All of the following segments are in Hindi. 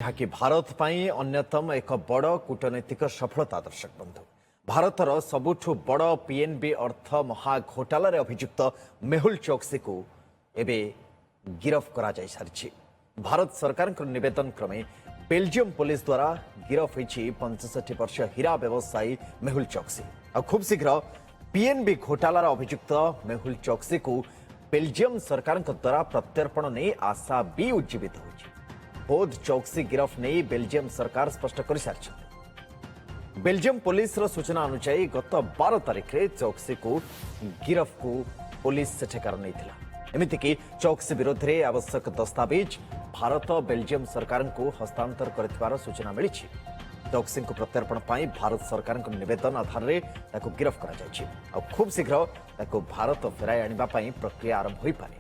ଯାହାକି ଭାରତ ପାଇଁ ଅନ୍ୟତମ ଏକ ବଡ଼ କୂଟନୈତିକ ସଫଳତା। ଦର୍ଶକ ବନ୍ଧୁ, ଭାରତର ସବୁଠୁ ବଡ଼ ପିଏନବି ଅର୍ଥ ମହାଘୋଟାଲାରେ ଅଭିଯୁକ୍ତ ମେହୁଲ ଚୋକ୍ସିକୁ ଏବେ ଗିରଫ କରାଯାଇସାରିଛି। ଭାରତ ସରକାରଙ୍କ ନିବେଦନ କ୍ରମେ ବେଲଜିୟମ ପୋଲିସ ଦ୍ୱାରା ଗିରଫ ହୋଇଛି 65 ବର୍ଷୀୟ ହୀରା ବ୍ୟବସାୟୀ ମେହୁଲ ଚୋକ୍ସି। ଆଉ ଖୁବ୍ ଶୀଘ୍ର ପିଏନବି ଘୋଟାଲାର ଅଭିଯୁକ୍ତ ମେହୁଲ ଚୋକ୍ସିକୁ ବେଲଜିୟମ ସରକାରଙ୍କ ଦ୍ୱାରା ପ୍ରତ୍ୟର୍ପଣ ନେଇ ଆଶା ବି ଉଜ୍ଜୀବିତ ହୋଇଛି। ଖୋଦ ଚୋକ୍ସି ଗିରଫ ନେଇ ବେଲଜିୟମ ସରକାର ସ୍ପଷ୍ଟ କରିସାରିଛନ୍ତି। ବେଲଜିୟମ ପୋଲିସର ସୂଚନା ଅନୁଯାୟୀ ଗତ 12 ତାରିଖରେ ଚୋକ୍ସିକୁ ଗିରଫକୁ ପୋଲିସ ସେଠାକାର ନେଇଥିଲା। ଏମିତିକି ଚୋକ୍ସି ବିରୋଧରେ ଆବଶ୍ୟକ ଦସ୍ତାବିଜ ଭାରତ ବେଲଜିୟମ ସରକାରଙ୍କୁ ହସ୍ତାନ୍ତର କରିଥିବାର ସୂଚନା ମିଳିଛି। ଚୋକ୍ସିଙ୍କୁ ପ୍ରତ୍ୟର୍ପଣ ପାଇଁ ଭାରତ ସରକାରଙ୍କ ନିବେଦନ ଆଧାରରେ ତାକୁ ଗିରଫ କରାଯାଇଛି। ଆଉ ଖୁବ୍ ଶୀଘ୍ର ତାକୁ ଭାରତ ଫେରାଇ ଆଣିବା ପାଇଁ ପ୍ରକ୍ରିୟା ଆରମ୍ଭ ହୋଇପାରେ।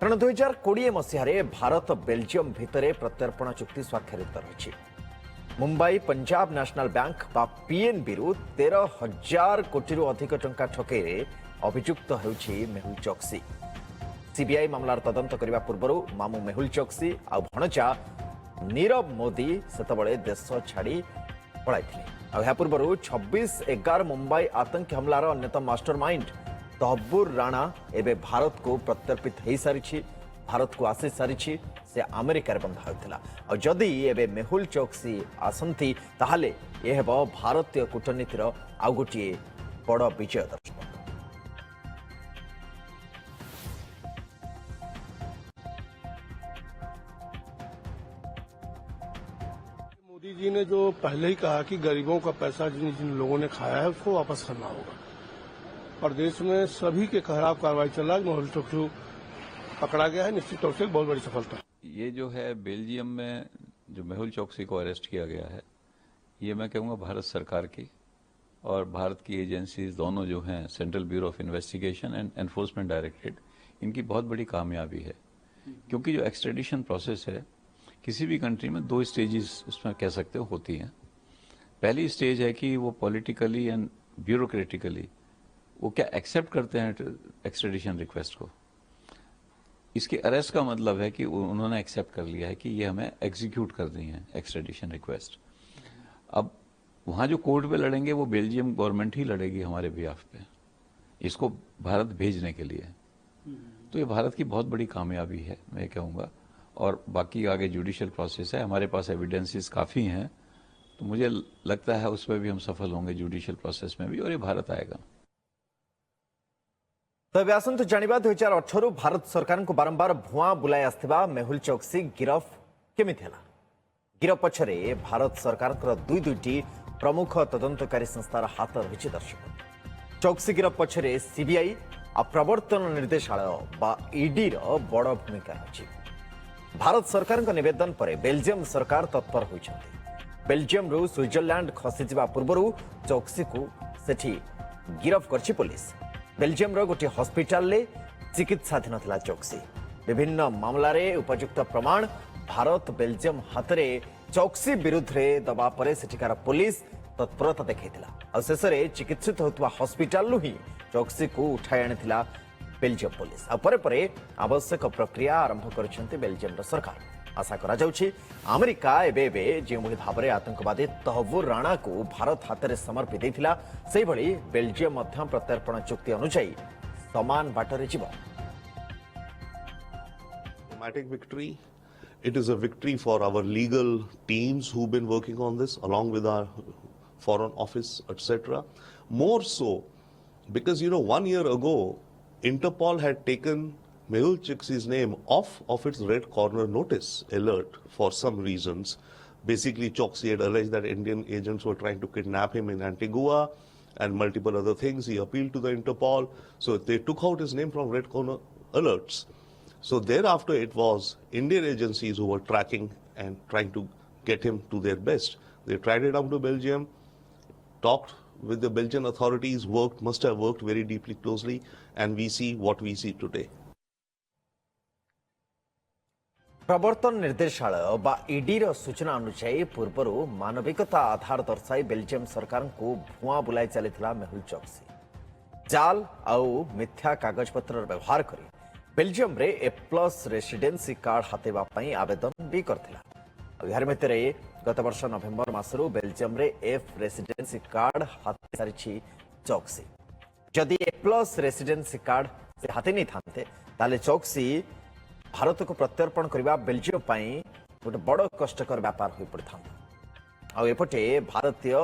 କାରଣ 2020 ମସିହାରେ ଭାରତ ବେଲଜିୟମ ଭିତରେ ପ୍ରତ୍ୟର୍ପଣ ଚୁକ୍ତି ସ୍ୱାକ୍ଷରିତ ରହିଛି। ମୁମ୍ବାଇ ପଞ୍ଜାବ ନ୍ୟାସନାଲ ବ୍ୟାଙ୍କ ବା ପିଏନବିରୁ 13,000 କୋଟିରୁ ଅଧିକ ଟଙ୍କା ଠକେଇରେ ଅଭିଯୁକ୍ତ ହେଉଛି ମେହୁଲ ଚୋକ୍ସି। ସିବିଆଇ ମାମଲାର ତଦନ୍ତ କରିବା ପୂର୍ବରୁ ମାମୁ ମେହୁଲ ଚୋକ୍ସି ଆଉ ଭଣଜା ନୀରବ ମୋଦି ସେତେବେଳେ ଦେଶ ଛାଡ଼ି ପଳାଇଥିଲେ। ଆଉ ଏହା ପୂର୍ବରୁ 26/11 ମୁମ୍ବାଇ ଆତଙ୍କୀ ହମଲାର ଅନ୍ୟତମ ମାଷ୍ଟର ମାଇଣ୍ଡ ତହବୁର ରାଣା ଏବେ ଭାରତକୁ ପ୍ରତ୍ୟର୍ପିତ ହୋଇସାରିଛି, ଭାରତକୁ ଆସିସାରିଛି। ସେ ଆମେରିକାରେ ବନ୍ଧା ହୋଇଥିଲା। ଆଉ ଯଦି ଏବେ ମେହୁଲ ଚୋକ୍ସି ଆସନ୍ତି ତାହେଲେ ଏ ହେବ ଭାରତୀୟ କୂଟନୀତିର ଆଉ ଗୋଟିଏ ବଡ଼ ବିଜୟ। ଦର୍ଶକ मोदी जी ने जो पहले ही कहा कि गरीबों का पैसा जिन जिन लोगों ने खाया है उसको वापस करना होगा, और देश में सभी के खिलाफ कार्रवाई चल रहा है। मेहुल चोक्सी पकड़ा गया है, निश्चित तौर से एक बहुत बड़ी सफलता। ये जो है बेल्जियम में जो मेहुल चोक्सी को अरेस्ट किया गया है, ये मैं कहूँगा भारत सरकार की और भारत की एजेंसीज दोनों जो हैं, central bureau of investigation and enforcement directorate, इनकी बहुत बड़ी कामयाबी है। क्योंकि जो एक्सट्रेडिशन प्रोसेस है किसी भी कंट्री में 2 स्टेजेस उसमें कह सकते हो होती हैं। पहली स्टेज है कि वो पॉलिटिकली एंड ब्यूरोक्रेटिकली वो क्या एक्सेप्ट करते हैं एक्सट्रेडिशन रिक्वेस्ट को। इसके अरेस्ट का मतलब है कि उन्होंने एक्सेप्ट कर लिया है कि ये हमें एग्जीक्यूट करनी है एक्सट्रेडिशन रिक्वेस्ट। अब वहाँ जो कोर्ट पे लड़ेंगे वो बेल्जियम गवर्नमेंट ही लड़ेगी हमारे बिहाफ पे, इसको भारत भेजने के लिए। तो ये भारत की बहुत बड़ी कामयाबी है मैं कहूँगा। और बाकी आगे जुडिशियल प्रोसेस है, हमारे पास एविडेंसेस काफ़ी हैं, तो मुझे लगता है उसमें भी हम सफल होंगे जुडिशियल प्रोसेस में भी, और ये भारत आएगा। तबे आसतु जानिबा 2018 भारत सरकार को बारंबार भुआ बुलाई आसथिबा मेहुल चोक्सी गिरफ केमिति हला। गिरफ पछरे भारत सरकार दुईटी प्रमुख तदंतकारी संस्थार हाथ रही। दर्शक, चोक्सी गिरफ पछरे सीबीआई आ प्रवर्तन निर्देशालय बा ईडी बड़ भूमिका रही। भारत सरकार निवेदन पर बेल्जियम सरकार तत्पर होइछन्ति। बेल्जियम रु स्विट्जरलैंड खसी जिबा पूर्वरु चोक्सी को सेठी गिरफ करछि पुलिस। बेल्जियम रो गोटे हॉस्पिटल ले चिकित्साधीन थिला चोक्सी। विभिन्न मामला रे उपयुक्त प्रमाण भारत बेल्जियम हाथरे चोक्सी विरुद्ध रे दबा परे सेठिकार पुलिस तत्परता देखैतिला। आ शेषरे चिकित्सित होतवा हॉस्पिटल लु ही चोक्सी को उठाई आनिथिला बेल्जियम पुलिस। आ परे परे आवश्यक प्रक्रिया आरंभ करिसेंति बेल्जियम सरकार। आशा करा जाउछि अमेरिका एबे जे भली भाबरे आतंकवादी तहबुर राणा को भारत हाथरे समर्पि देथिला, सेहि भली बेल्जियम मध्य प्रत्यर्पण चुक्ति अनुसार समान बाटरे जीव। Dramatic victory. It is a victory for our legal teams who've been working on this along with our foreign office, etc. More so because 1 year ago Interpol had taken Mehul Choksi's name off of its red corner notice alert for some reasons. Basically, Choksi had alleged that Indian agents were trying to kidnap him in Antigua and multiple other things. He appealed to the Interpol, so they took out his name from red corner alerts. So thereafter, it was Indian agencies who were tracking and trying to get him to their best. They tried it up to Belgium, talked with the Belgian authorities, must have worked very deeply closely, and we see what we see today. प्रवर्तन निर्देशालय बा ईडी सूचना अनुसार पूर्वर मानविकता आधार दर्शाई बेल्जियम सरकार को भुआ बुलाई चली मेहुल चोक्सी। जाल आउ मिथ्या कागजपत्र व्यवहार करी बेल्जियम रे A+ रेसिडेंसी कार्ड हातेबा पई आवेदन भी करथिला। यार भितर गत वर्ष नवेम्बर मासरू बेल्जियम रे एफ रेसिडेंसी कार्ड हाथी सारी चौकसी जदि ए प्लस रेसिडेंसी कार्ड से हाथी नहीं थांते ताले चौकसी भारत को प्रत्यर्पण करने बेल्जियम पाई गोटे बड़ कष्टकर व्यापार हो पड़ था आउपटे भारतीय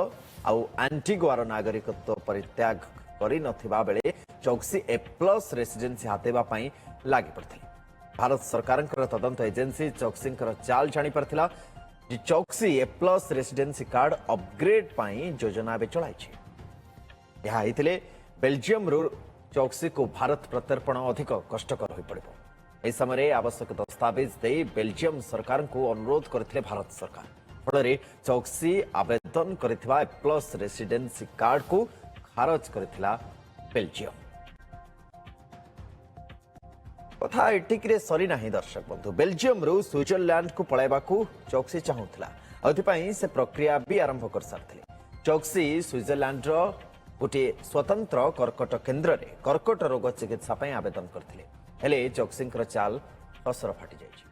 आउ आंटिगुआर नागरिकत्व परित्याग करि नथिबा बेले चौकसी ए प्लस रेसिडेंसी हातेबा पाई लागी पड़थिले भारत सरकार तदंत एजेंसी चौकसी चाल जानी पारथिला जे चौकसी ए प्लस रेसिडेंसी कार्ड अपग्रेड पाई योजना बे चलाई यह होते बेल्जियम रु चौकसी को भारत प्रत्यर्पण अधिक कष्टकर हो पड़ो यह समय आवश्यक दस्तावेज दे बेल्जियम सरकार को अनुरोध करथिले भारत सरकार फल चौकसी आवेदन करथिबा प्लस रेसिडेंसी कार्ड को खारज करथिला बेल्जियम कथा एटिके सरी नाही दर्शक बंधु बेल्जियम रु स्विट्जरलैंड को पळाइबा को चौकसी चाहूला अथिपाई से प्रक्रिया भी आरंभ कर सारथिले चौकसी स्विट्जरलैंड रो गोटे स्वतंत्र कर्कट केन्द्र रे कर्कट रोग चिकित्सा पई आवेदन करथिले हेले चौकसी चाल फसर फाटी जाइछि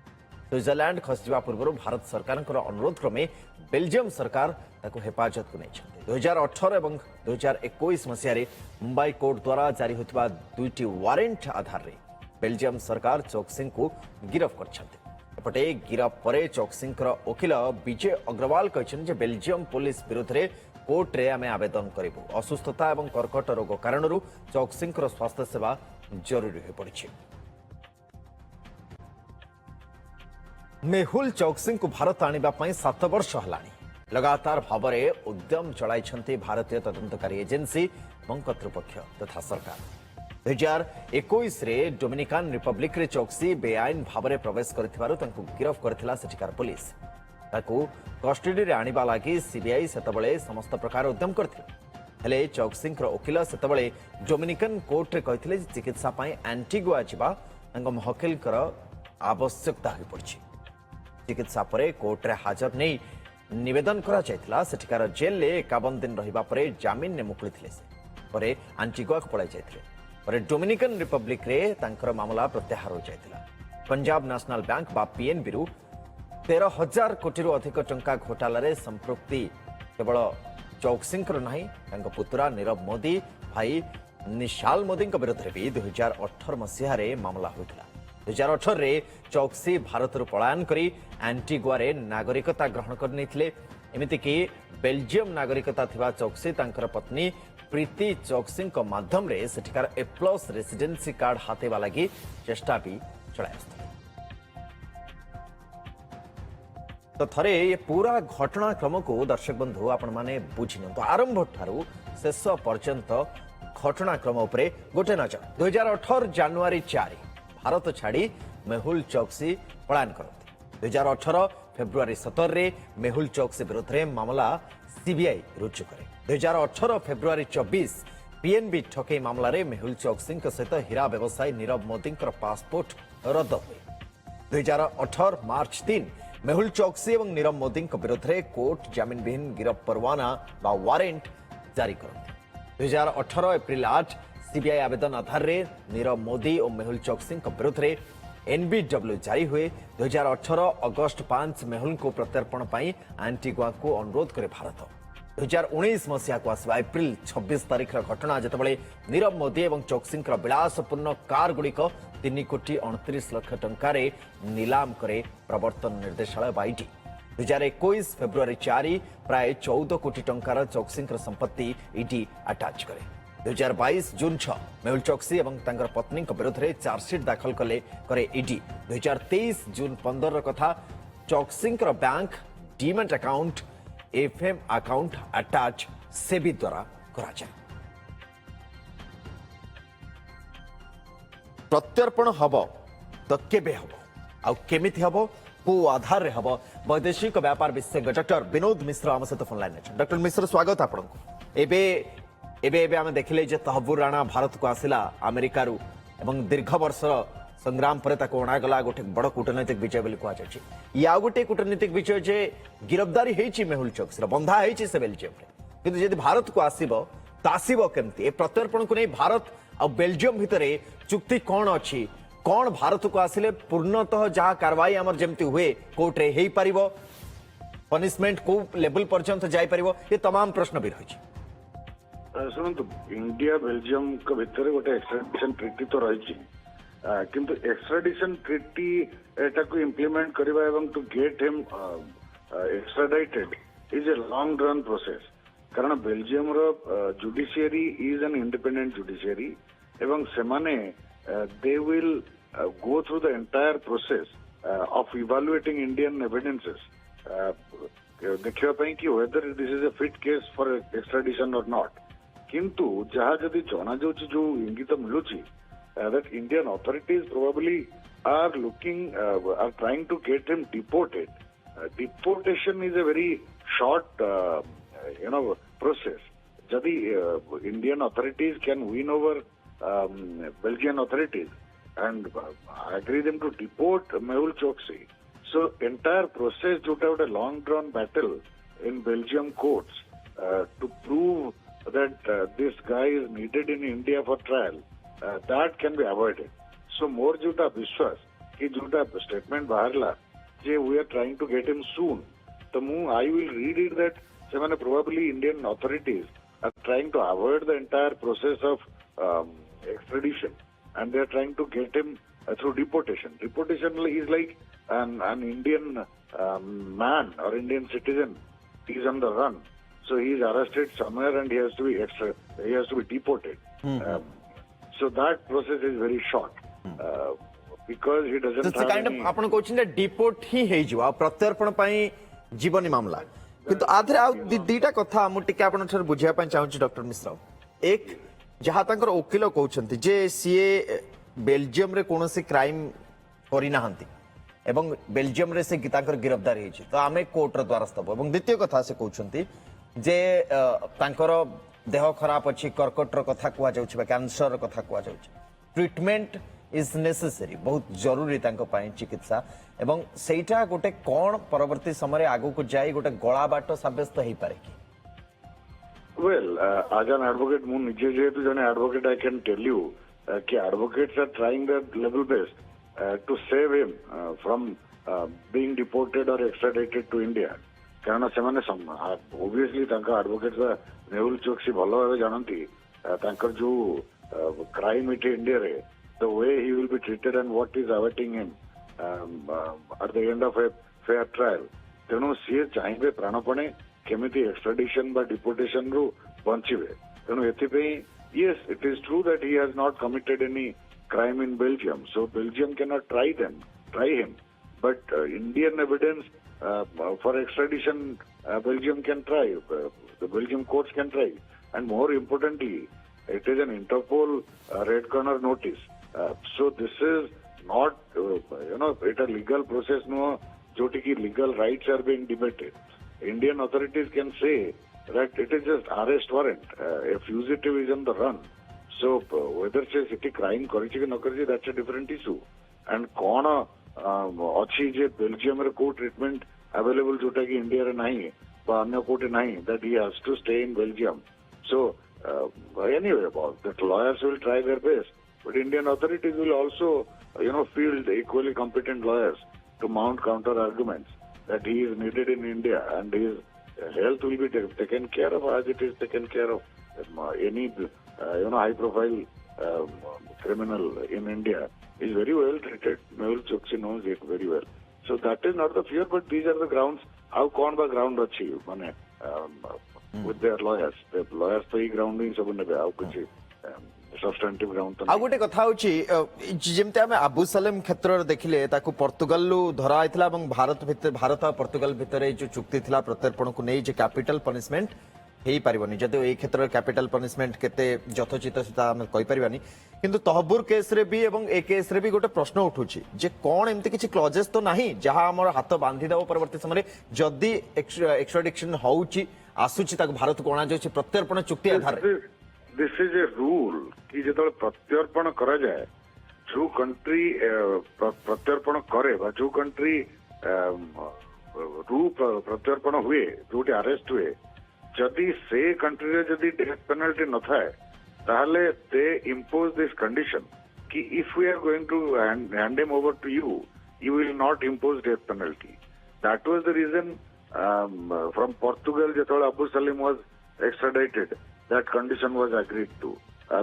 स्विट्जरलैंड खसवा पूर्व भारत सरकार अनुरोध क्रमे बेल्जियम सरकार ताको हेफाजत को नहीं 2018 और 2021 मसीह मुंबई कोर्ट द्वारा जारी होता दुईटी वारेंट आधार रे बेल्जियम सरकार चौकसी को गिरफ्त करपटे गिरफ्त पर चौकसी वकिल विजय अग्रवाल कहते बेल्जियम पुलिस विरोध में कोर्ट रे आमे आवेदन करूँ असुस्थता और कर्कट रोग कारण चौकसी स्वास्थ्य सेवा जरूरी हो पड़ी मेहुल चौकसी को भारत आने 7 वर्ष है लगातार भाव में उद्यम चलाई भारतीय तदंतकारी एजेंसी और कर्तृपक्ष तथा सरकार 2021 रे डोमिनिकान रिपब्लिक रे चौकसी बेआईन भाव में प्रवेश गिरफ्त करथिला सेठिकार पुलिस ताकू कस्टडी रे आनिबा लागि सीबीआई सेतबळे समस्त प्रकार उद्यम करथिले हेले चौकसी वकिल सेतबळे डोमिनिकान कोर्ट रे कहिथिले चिकित्सा पई एंटीगुआ जिबा तांको महकिलकर आवश्यकता हो पड़ी चिकित्सा परे कोर्ट रे हाजर नहीं निवेदन करा जायतिला सेठिकार जेल ले 51 दिन रहिबा परे जामिन ने मुकुलिथिले से परे एंटीगुआ को पळाई जायतिले परे डोमिनिकन रिपब्लिक रे तांकर मामला प्रत्याहार हो जायतिला पंजाब नेशनल बैंक बा पीएनबी रु 13,000 कोटी रु अधिक टंका घोटाला रे संपृक्ति केवल चौकसी नहीं तांको पुत्रा नीरव मोदी भाई निशाल मोदी विरोध में भी 2018 मसीह मामला होता 2018 रे चौकसी भारत पलायन करी एंटीगुआ रे नागरिकता ग्रहण करने एमती कि बेल्जियम नागरिकता थिबा चौकसी तांकर पत्नी प्रीति चौकसी माध्यम रे सेठिकार ए प्लस रेसिडेंसी कार्ड हाथेबा लगी चेष्टा भी चलाई तो थरे ये पूरा घटनाक्रम को दर्शक बंधु आपण माने बुझी नियंतु आरंभ ठारू शेष पर्यंत घटनाक्रम उपरे गोटे नजर 2018 जनवरी 4 भारत छाड़ी मेहुल चौकसी पलायन करते 2018 फेब्रुआरी 17 रे मेहुल चौकसी विरोध में मामला सीबीआई रुजु करे 2018 फेब्रुआरी 24 पीएनबी ठकई मामला रे मेहुल चौकसी सहित हीरा व्यवसायी नीरव मोदी पासपोर्ट रद्द हुए 2018 मार्च 3 मेहुल चौकसी और नीरव मोदी विरोध में कोर्ट जमीन विहीन गिरफ परवाना बा वारेंट जारी करते 2018 एप्रिल 8 सीबीआई आवेदन आधार रे नीरव मोदी और मेहुल चौकसी विरोध में एनबीडब्ल्यू जारी हुए 2018 अगस्त 5 मेहुल को प्रत्यर्पण पाई एंटीगुआ को अनुरोध करे भारत 2019 मसीहा को आसवा एप्रिल 26 तारीख घटना जितेबाला नीरव मोदी और चौकसी विलासपूर्ण कार गुड़िक 3 कोटी 29 लाख टंकार नीलाम करे प्रवर्तन निर्देशालय बाईटी 2021 फेब्रुआरी 4 प्राय 14 कोटी टंकार चौकसी संपत्ति ईडी अटैच करे 2022 जून 6 मेहुल चौकसी और तांकर पत्नी विरोध में चार्जसीट दाखल करे ईडी 2023 जून 15 कथा चौकसी bank demat account FM account attach SEBI द्वारा करा जाए प्रत्यर्पण हब तो केबे हब आ केमिति हब को आधार रे हब वैदेशिक व्यापार विशेषज्ञ डॉक्टर विनोद मिश्र आम सहित फोन लाइन अच्छे डॉक्टर मिश्र स्वागत आपको एबे एबे एबे आमे देखिले जे तहबुर राणा भारत को आसिला अमेरिका रु एवं दीर्घ वर्ष संग्राम पर ताको अणागला गोटे बड़ कूटनैतिक विजय बोली कहा जाय या गोटे कूटनैतिक विजय जे गिरफ्तारी हेछि मेहुल चौकसी बंधा हेछि से बेल्जियम रे किंतु यदि भारत को आसीबो तासीबो केमती ए प्रत्यर्पण को नहीं भारत और बेल्जियम भितरे चुक्ति कौन अच्छी कौन भारत को आसिले पूर्णतः जहाँ कार्रवाई आमर जमती हुए कोर्ट रे हेई परिबो पनिशमेंट को लेवल पर्यंत जाई परिबो ये तमाम प्रश्न भी रही। शुणु इंडिया बेल्जियम को भितर गोटे एक्सट्राडिशन ट्रिटी तो रही किंतु एक्सट्राडिशन ट्रिटी एटा को इम्प्लीमेंट करबा एवं to get him extradited is a long run process कारण बेल्जियम रो judiciary is an independent judiciary एवं सेमाने they will go through the entire process of evaluating Indian evidences देखिबा पई कि whether this is a fit case for extradition or not किंतु जहाँ जदि जना जाउछि जो इंगित मिलुछि that Indian authorities probably are looking are trying to get him deported deportation is a very short process जदि Indian authorities can win over Belgian authorities and agree them to deport Mehul Choksi. So entire process जोटा गोटे long drawn battle in Belgium courts to prove that this guy is needed in India for trial that can be avoided. So more जोटा विश्वास कि जोटा statement बाहरला J we are trying to get him soon. तो I will read it that ସେମାନେ probably Indian authorities are trying to avoid the entire process of extradition. And they are trying to get him through deportation. Deportation is like an Indian man or Indian citizen. He is on the run, so he is arrested somewhere and he has to be deported. So that process is very short because he doesn't have kind any. of आपण कोचिन डिपोर्ट ही हे जो प्रत्यर्पण पई जीवनी मामला किंतु आधरे आ दीटा कथा मु टिके आपण थर बुझिया पई चाहूची डॉक्टर मिश्रा एक जहाँ तांकर वकील कहते जे सीए बेल्जियम रे कौनसी क्राइम करी नाहंती एवं बेल्जियम रे से तांकर गिरफ्तार होइछि तो आमे कोर्ट रो द्वारस्थ हबो एवं द्वितीय कथा से कहउछंती जे तांकर देह खराब अछि कर्कट रो कथा कुआ जाउछि बा कैंसर रो कथा कुआ जाउछि ट्रीटमेंट इज नेसेसरी बहुत जरूरी तांको पई चिकित्सा एवं सेटा गोटे कोन परवर्ती समय आगु को जाई गोटे गळा बाटो साब्यस्त हेइ पारे कि Well, as an advocate, mu nije jehetu jane advocate, I can tell you कि advocates are trying their level best to save him from being deported or extradited to India. कारण सेमाने obviously तांका advocates मेहुल चोक्सी भलो भाबे जानंती तांकर जो crime इटे इंडिया रे the way he will be treated and what is awaiting him at the end of a fair trial. तेणु सी चाहिए प्राणपणे केमिति एक्सट्राडिशन बा डिपोर्टेशन रु बंचिबे तेणु एथिपई yes it is true that he has not committed any crime in Belgium so Belgium cannot try him but Indian evidence for extradition Belgium can try the Belgium courts can try and more importantly it is an Interpol red corner notice so this is not it a legal process no joti ki legal rights are being debated. Indian authorities can say that it is just arrest warrant. A fugitive is on the run. So whether say city crime karichi ki na karichi, that's a different issue. And कौन अच्छी जे बेल्जियम रे को ट्रीटमेंट अवेलेबल जोटा कि इंडिया रे नहीं बा अन्य कोटे नहीं that he has to stay in Belgium. So anyway, about that lawyers will try their best, but Indian authorities will also field equally competent lawyers to mount counter arguments that he is needed in India and his health will be taken care of as it is taken care of any high profile criminal in India is very well treated. Mehul Choksi knows it very well. So that is not the fear, but these are the grounds. How कौन बा ground अच्छी माने with their lawyers. The lawyers तो ही ground ही सब ने बे आउ कुछ substantive ground आ गोटे कथा होची जेमते आमे अबू सलेम क्षेत्र देखिले ताकू पोर्तुगाल लु धरा आइतला एवं भारत और पोर्तुगाल भितरे जो चुक्ति थिला प्रत्यर्पण को नै जे कैपिटल पनिशमेंट हेई पारिबनी जदि ए क्षेत्र कैपिटल पनिशमेंट केते यथोचित सेता हम कहि पारिबानी किंतु तहबुर केस रे भी एवं ए केस रे भी गोटे प्रश्न उठुची जे कोन एमती किछि क्लॉजेस तो नाही जहां हमर हाथ बांधी दबो परवर्ती समय जदि एक्सट्राडिक्शन होउची आसुची ताक भारत को आना जाउची प्रत्यर्पण चुक्ति आधार दिस इज ए रूल कि जो प्रत्यर्पण करा जाए जो कंट्री प्रत्यर्पण करे जो कंट्री रू प्रत्यर्पण हुए जो अरेस्ट हुए जदि से कंट्री रे जदि डेथ पेनल्टी न थाए ताहले दे इम्पोज दिस कंडीशन कि if we are going to hand him over to you will not impose death penalty that was the reason from Portugal, ଯେତେବେଳେ Abu Salim was extradited, that condition was agreed to.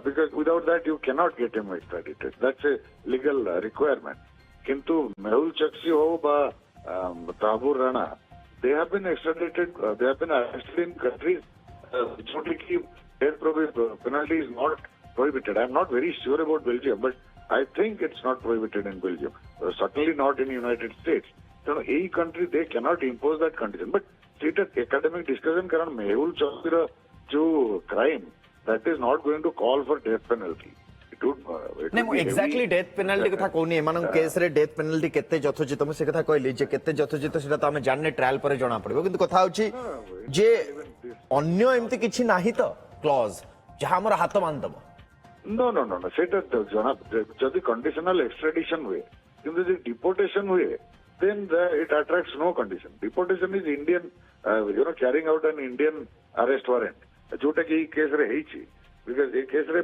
Because without that, you cannot get him extradited. That's a legal requirement. Kintu Mehul Choksi ho ba Tabur Rana, they have been extradited, they have been arrested in countries which only keep death penalty is not prohibited. I'm not very sure about Belgium, but I think it's not prohibited in Belgium. Certainly not in United States. So a country, they cannot impose that condition. But it's an academic discussion karan Mehul Choksira jo crime, that is not going to call for death penalty. It would नहीं ମୁଁ be exactly heavy. Death penalty कथा कहूनी एमान केस रे डेथ पेनाल्टी केते यथोचित मैं से कथा कहली जे केते यथोचित सेटा तो हम जानने ट्रायल पर जणा पड़िबो किंतु कथा होची जे अन्य एमती किछि नाही तो क्लॉज जहां हमर हाथ मान दबो No, no, no, no. सेटा जना जदि conditional extradition हुए, किंतु जदि deportation हुए, then it attracts no condition. Deportation is Indian, carrying out an Indian arrest warrant. जोटा कि केस रे हेची, because a case रे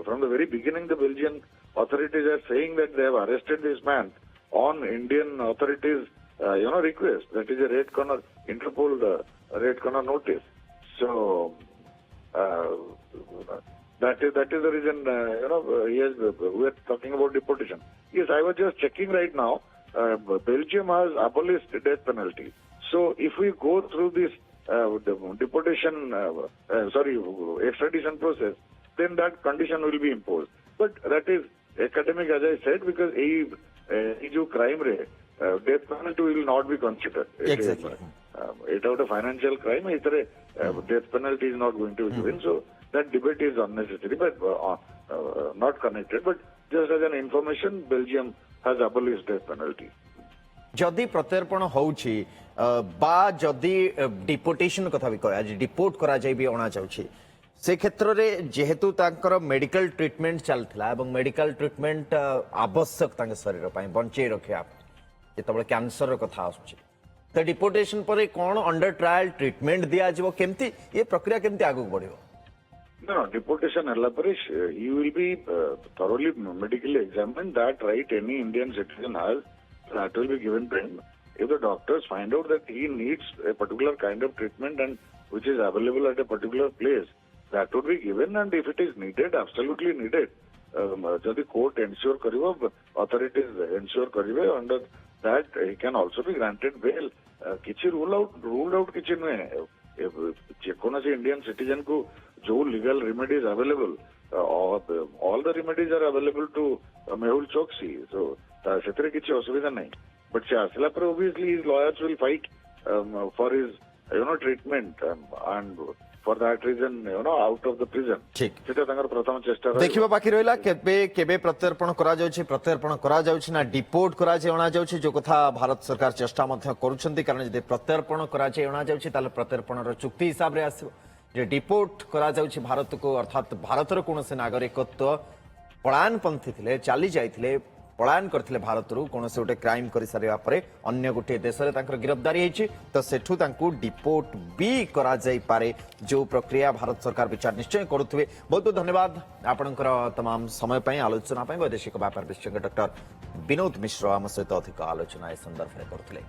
from the very beginning the Belgian authorities are saying that they have arrested this man on Indian authorities, request. That is a red corner Interpol red corner notice. So. That is the reason, yes, we are talking about deportation. Yes, I was just checking right now. Belgium has abolished the death penalty. So if we go through this the deportation, extradition process, then that condition will be imposed. But that is academic, as I said, because a crime rate, death penalty will not be considered. Exactly. It out a financial crime, death penalty is not going to be given. So that debate is unnecessary, but not connected. But just as an information, Belgium has abolished death penalty. जदि प्रत्यर्पण होउछि बा जदि डिपोटेशन कथा भी कह आज डिपोर्ट करा जाय भी अणा जाउछि से क्षेत्र रे जेहेतु तांकर मेडिकल ट्रीटमेंट चलथिला एवं मेडिकल ट्रीटमेंट आवश्यक तांके शरीर पय बंचे रखे जेतबळे कैंसर कथा आसुछि तो डिपोटेशन पर कोन अंडर ट्रायल ट्रीटमेंट दिया जबो केमती ये प्रक्रिया केमती आगु बढ़िबो No, deportation he will be thoroughly medically examined. That right any Indian citizen has, that will be given to him. If the doctors find out that he needs a particular kind of treatment and which is available at a particular place, that would be given. And if it is needed, absolutely needed, the court ensure karibo, authorities ensure karibe, under that he can also be granted bail. Kichi ruled out kichi nue. जेकोनसी इंडियन सिटीजन को जो legal remedies available all the remedies are available to Mehul Choksi so सेतरे किछि असुविधा नहीं बट से आसला पर obviously his lawyers will fight for his treatment and for that reason out of the prison ठीक सेटा तांकर प्रथम चेष्टा देखिबा बाकी रहला केबे प्रत्यर्पण करा जाउछि ना डिपोर्ट करा जे अणा जाउछि जो कथा भारत सरकार चेष्टा मध्य करूछंती कारण जे प्रत्यर्पण करा जे अणा जाउछि ताले प्रत्यर्पणर चुक्ति हिसाब रे आसीबो जे डिपोर्ट करा जाउछि भारत को अर्थात भारतर कोनसे नागरिकत्व पलायनपंथी थिले चाली जाइथिले पलायन करथिले भारतरू कोनसे गोटे क्राइम करि सारिबा परे अन्य गोटे देश रे तांकर गिरफ्तारी हेछि तो सेठू तांकू डिपोर्ट भी करा जाई पारे जो प्रक्रिया भारत सरकार विचार निश्चय करुथुवे बहुत बहुत धन्यवाद आपनकर तमाम समय पई आलोचना पई वैदेशिक व्यापार विशेषज्ञ डॉक्टर विनोद मिश्र आम सहित अधिक आलोचना ए संदर्भ रे करथिले।